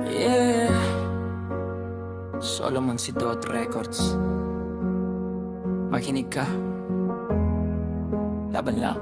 Yeah, Solomon si Dot Records. Makinig ka, laban lang.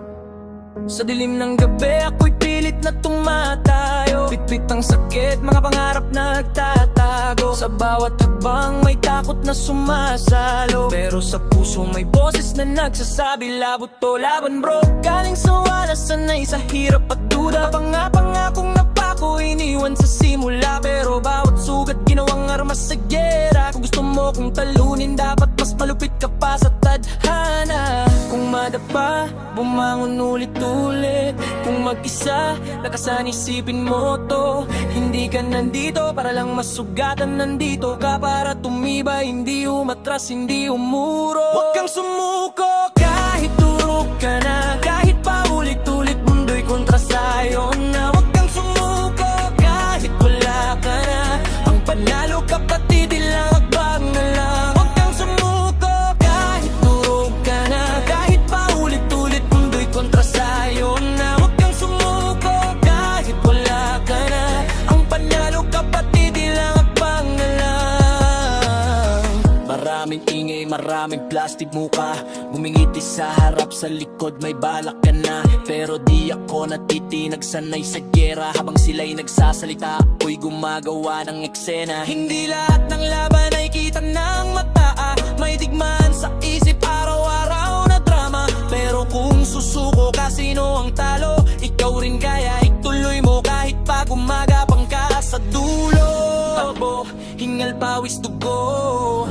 Sa dilim ng gabi ako'y pilit na tumatayo. Pitpit ang sakit, mga pangarap na nagtatago. Sa bawat hakbang may takot na sumasalo, pero sa puso may boses na nagsasabi, labot to laban bro. Galing sa wala, sanay sa hirap at duda. Pangakong napako, iniwan sa simula, pero bawat sugat ginawang armas sa gera. Kung gusto mo kong talunin, dapat mas malupit ka pa sa tadhana. Kung madapa, bumangon ulit-ulit. Kung mag-isa, lakasan isipin mo to. Hindi ka nandito para lang masugatan, nandito ka para tumibay. Hindi umatras, hindi umuro. Huwag kang sumuko kahit turok ka na, kahit paulit-ulit mundo'y kontra sa'yo na. Huwag kang sumuko kahit wala ka na. Ang panalo kapatid, ilang hakbang na lang. Huwag kang sumuko kahit turok ka na, kahit paulit-ulit mundo'y kontra sa'yo na. Huwag kang sumuko kahit wala ka na. Ang panalo kapatid, ilang hakbang na lang. Maraming ingay, maraming plastic muka, ngumingiti sa harap, sa likod may balak ka na. Pero di ako natitinag, sanay sa gera. Habang sila'y nagsasalita, ako'y gumagawa ng eksena. Hindi lahat ng laban ay kita ng mata, may digmaan sa isip, araw-araw na drama. Pero kung susuko ka, sino ang talo? Ikaw rin kaya ituloy mo kahit pa gumagapang ka sa dulo. Takbo, hingal, pawis, dugo,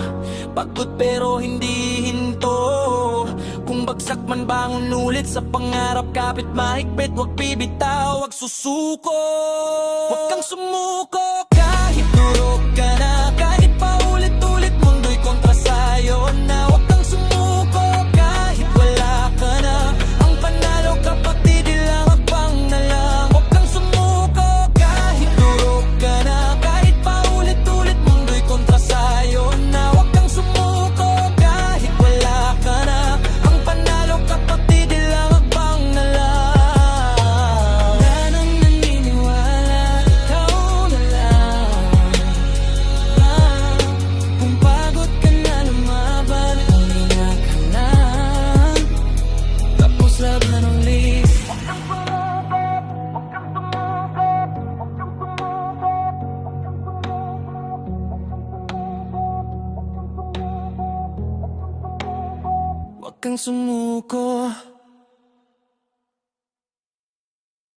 pagod pero hindi hinto. Kung bagsak man, bangon ulit sa pangarap. Kapit mahigpit, wag bibitaw, wag susuko. Wag kang sumuko kahit durog ka na, kahit paulit-ulit mundo'y kontra sa'yo na. Wag kang sumuko kahit wala ka na. Ang panalo kapatid, ilang hakbang na lang. Wag kang sumuko kahit durog ka na, kahit paulit-ulit mundo'y kontra sa'yo na. Wag kang sumuko kahit wala ka na. Ang panalo kapatid, ilang hakbang na lang. Wala nang naniniwala, ikaw na lang. Kung pagod ka na lumaban, huminga ka na, tapos laban ulit. Huwag kang sumuko.